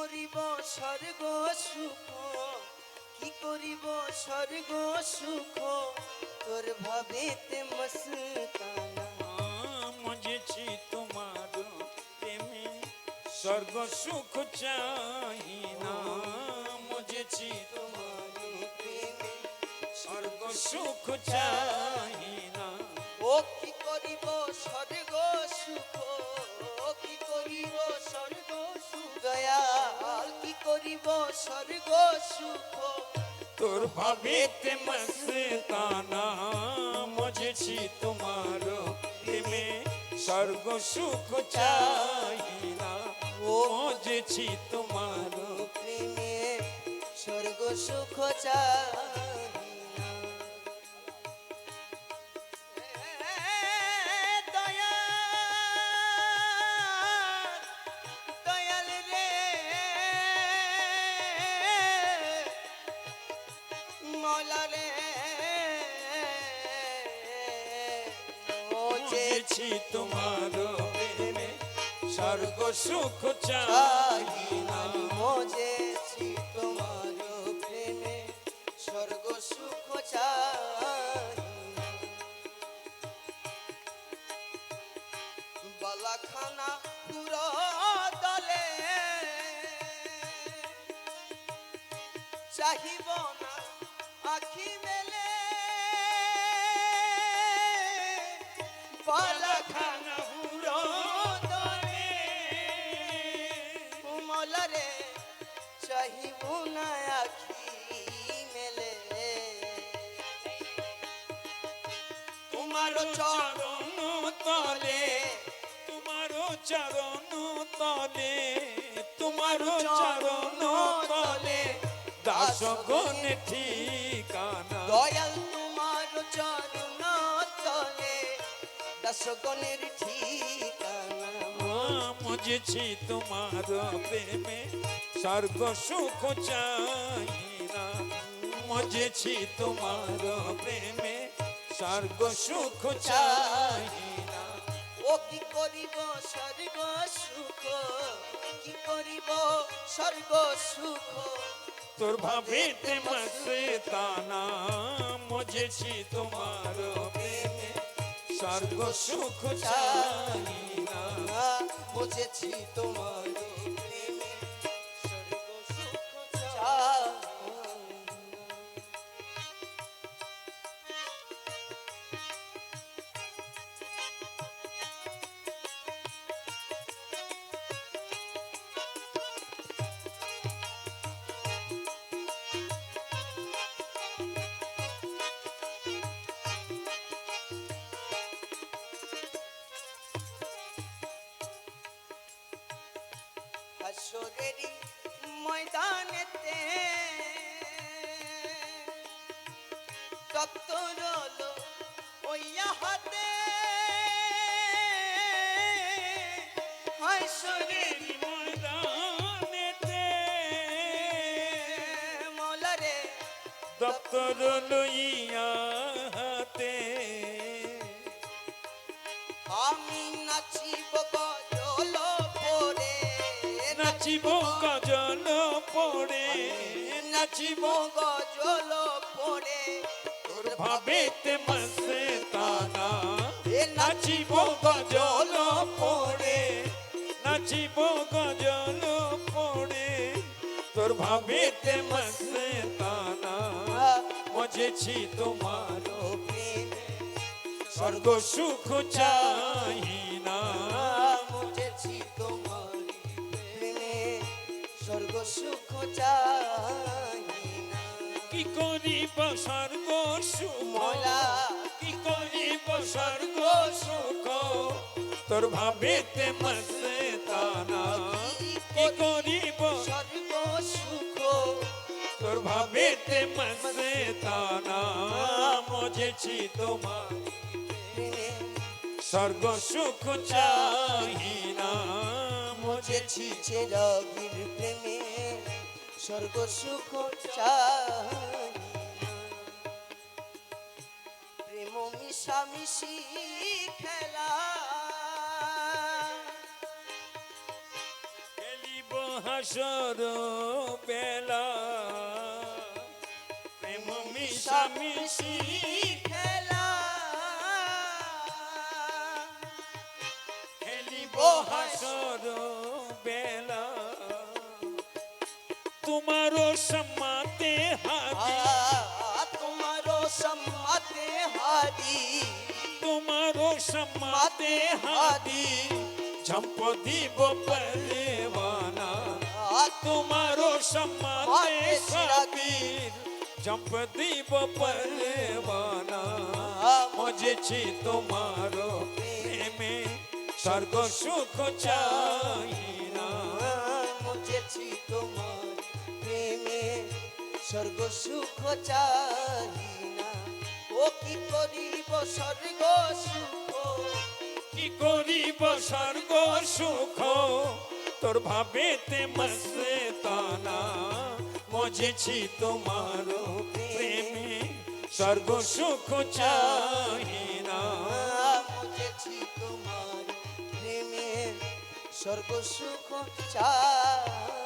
করিব স্বর্গ সুখ, কি করিব স্বর্গ সুখ, তোর ভাবেতে মস্তানা। মজেছি তোমার প্রেমে স্বর্গ সুখ চাই না, মজেছি তোমার প্রেমে স্বর্গ সুখ চাই না। ও কি করিব স্বর্গ সুখ, ও কি করিব স্বর্গ সুখ, দয়াল কি করিব স্বর্গ সুখ, তোর ভাবেতে মস্তানা। মজেছি তোমার প্রেমে স্বর্গ সুখ চাই না, মজেছি তোমার প্রেমে স্বর্গ সুখ চাই না। দয়াল দয়াল রে মৌলা রে, মজেছি তোমার প্রেমে স্বর্গ সুখ চাই চাই না। না, মজেছি তোমার প্রেমে স্বর্গ সুখ চাই না। বালাখানা পুরো দলে চাহিব না আখি মেলে, বালাখানা পুরো দলে মৌলারে চাহিব না আখি মেলে, তোমার চরণ তলে তোমার চরণ তলে, তোমার চরণ তলে দাসগণ ঠিকানা। দয়াল তোমার চরণ তলে দাসগণের ঠিকানা। মজেছি তোমার প্রেমে স্বর্গ সুখ চাই না, মজেছি তোমার প্রেমে স্বর্গ সুখ চাই না। ও কি করিব স্বর্গ সুখ, কি করিব স্বর্গ সুখ, তোর ভাবেতে মস্তানা। মজেছি তোমার প্রেমে স্বর্গ সুখ চাই না, বুঝেছি তোমার প্রেমে স্বর্গ সুখ চাই না। হাসরেরই ময়দানেতে তত্তরল ওইয়া হাতে, হাসরেরই ময়দানেতে মৌলারে দপ্তর লইয়া হাতে, আমি নাচিব গজল পরে, নাচিব গজল পড়ে, নাচিব গজল পরে, তোর ভাবেতে মস্তানা। নাচিব নাচিব গজল পড়ে, নাচিব গজল পড়ে, তোর ভাবেতে মস্তানা। মজেছি তোমার প্রেমে স্বর্গ সুখ চাই না, বুঝেছি তোমার প্রেমে স্বর্গ সুখ চাই না। কি করিব স্বর্গ সুখ, মৌলা কি করিব স্বর্গ সুখ, তোর ভাবেতে মস্তানা। কি করিব স্বর্গ সুখ, তোর ভাবেতে মস্তানা। মজেছি তোমার প্রেমে স্বর্গ সুখ চাই না, বুঝেছি চেরাগীর প্রেমে স্বর্গ সুখ চাই না। প্রেম মিশামিশি খেলা খেলিব হাসর বেলা প্রেম মিশামিশি খেলা খেলিব হাসর বেলা তোমারও সম্মাতে হাদি তোমারও সম্মতে হারি তোমারও সম্মাতে হাদি ঝম্প দিব পরবানা তোমারো সম্মাতে সাবির ঝম্প দিব পরবানা মজেছি তোমারো প্রেমে স্বর্গ সুখ চাই না মুঝেছি তোমার প্রেমে স্বর্গ সুখ চাই না ও কি করিব স্বর্গ সুখ কি করিব স্বর্গ সুখ তোর ভাবেতে মস্তানা মজেছি তোমারো প্রেমে স্বর্গ সুখ চাই না মুঝেছি তোমার প্রেমে স্বর্গ সুখ চাই